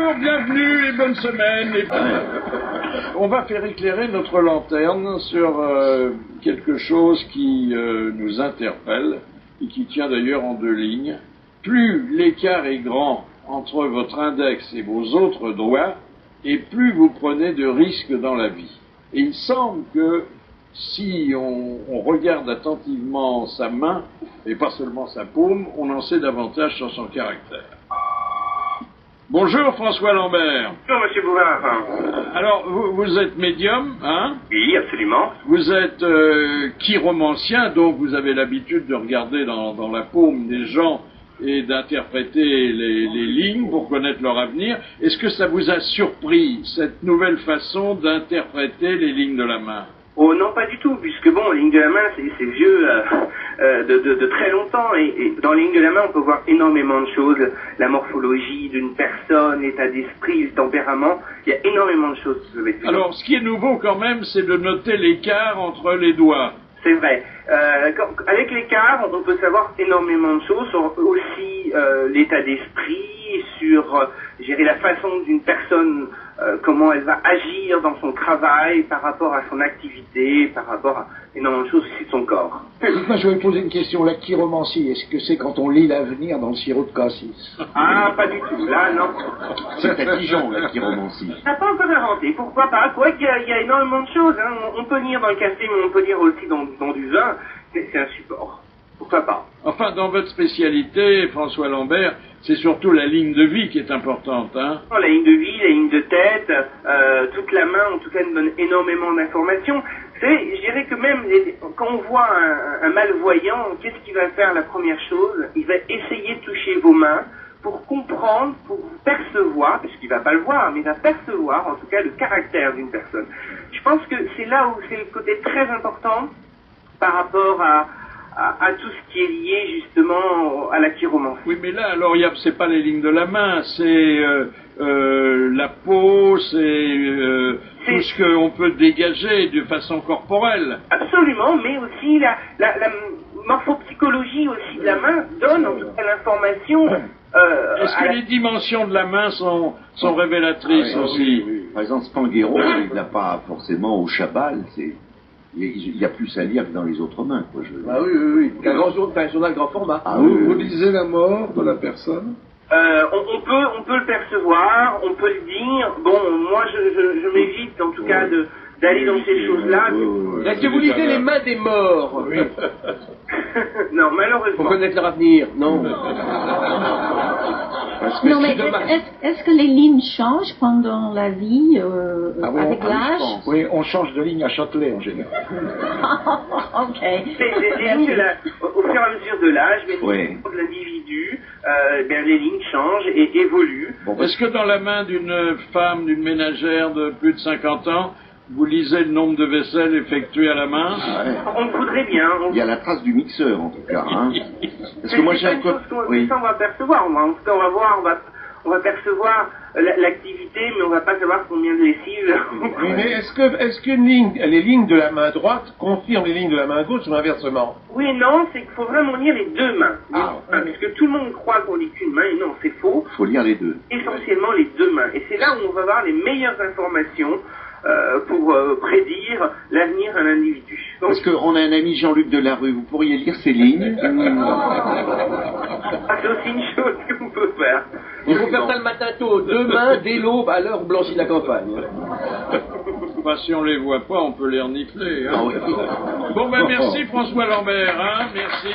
Bonjour, bienvenue et bonne semaine. On va faire éclairer notre lanterne sur quelque chose qui nous interpelle et qui tient d'ailleurs en deux lignes. Plus l'écart est grand entre votre index et vos autres doigts, et plus vous prenez de risques dans la vie. Et il semble que si on regarde attentivement sa main, et pas seulement sa paume, on en sait davantage sur son caractère. Bonjour François Lambert. Bonjour Monsieur Bouvard. Alors, vous êtes médium, hein? Oui, absolument. Vous êtes chiromancien, donc vous avez l'habitude de regarder dans la paume des gens et d'interpréter les lignes pour connaître leur avenir. Est-ce que ça vous a surpris, cette nouvelle façon d'interpréter les lignes de la main? Oh non, pas du tout, puisque bon, ligne de la main, c'est vieux de très longtemps, et dans la ligne de la main, on peut voir énormément de choses, la morphologie d'une personne, l'état d'esprit, le tempérament, il y a énormément de choses. Alors, ce qui est nouveau quand même, c'est de noter l'écart entre les doigts. C'est vrai. Avec l'écart, on peut savoir énormément de choses, sur aussi l'état d'esprit, sur gérer la façon d'une personne, comment elle va agir dans son travail, par rapport à son activité, par rapport à énormément de choses aussi de son corps. Moi, je vais poser une question. La chiromancie, est-ce que c'est quand on lit l'avenir dans le sirop de cassis? Ah, pas du tout. Là, non. C'est à Dijon, la chiromancie. Ça n'a pas encore inventé. Pourquoi pas? Quoi qu'il y a énormément de choses. Hein. On peut lire dans le café, mais on peut lire aussi dans du vin. C'est un support. Pourquoi pas? Enfin, dans votre spécialité, François Lambert, c'est surtout la ligne de vie qui est importante, hein? La ligne de vie, la ligne de tête, toute la main, en tout cas, nous donne énormément d'informations. Je dirais que même quand on voit un malvoyant, qu'est-ce qu'il va faire la première chose? Il va essayer de toucher vos mains pour comprendre, pour percevoir, parce qu'il va pas le voir, mais il va percevoir, en tout cas, le caractère d'une personne. Je pense que c'est là où c'est le côté très important par rapport à tout ce qui est lié justement à la chiromancie. Oui, mais là, alors, c'est pas les lignes de la main, c'est la peau, c'est tout ce qu'on peut dégager de façon corporelle. Absolument, mais aussi la morphopsychologie aussi de la main donne en tout cas l'information. Est-ce que les dimensions de la main sont révélatrices aussi? Oui. Par exemple, Spanghero, il n'a pas forcément au chabal, il y a plus à lire que dans les autres mains, quoi. Ah oui. Un journal grand format. Ah, vous lisez la mort de la personne? On peut le percevoir, on peut le dire. Bon, moi je m'évite en tout cas d'aller dans ces choses-là. Est-ce que vous lisez les mains des morts? Oui. Non, malheureusement. Pour connaître leur avenir? Non. Non, mais est-ce que les lignes changent pendant la vie, avec l'âge? Oui, on change de ligne à Châtelet en général. Ok. Les lignes, au fur et à mesure de l'âge, de l'individu, les lignes changent et évoluent. Bon, est-ce que dans la main d'une femme, d'une ménagère de plus de 50 ans, vous lisez le nombre de vaisselles effectuées à la main? On voudrait bien. Il y a la trace du mixeur, en tout cas. Hein. Parce que moi, j'ai un côté. Oui. Ça, on va percevoir. En tout cas, on va voir, on va percevoir l'activité, mais on va pas savoir combien de lessives. Oui, mais est-ce que les lignes de la main droite confirment les lignes de la main gauche ou inversement? Oui et non, c'est qu'il faut vraiment lire les deux mains. Parce que tout le monde croit qu'on lit qu'une main, et non, c'est faux. Il faut lire les deux. Essentiellement les deux mains. Et c'est là où on va avoir les meilleures informations pour prédire l'avenir d'un individu. Donc, parce qu'on a un ami Jean-Luc Delarue, vous pourriez lire ses lignes. C'est aussi une chose qu'on peut faire. Il faut faire ça le matin tôt, deux mains, dès l'aube, à l'heure où blanchit la campagne. Bah, si on les voit pas, on peut les renifler. Hein. Ah oui. Bon, merci François Lambert, hein, merci.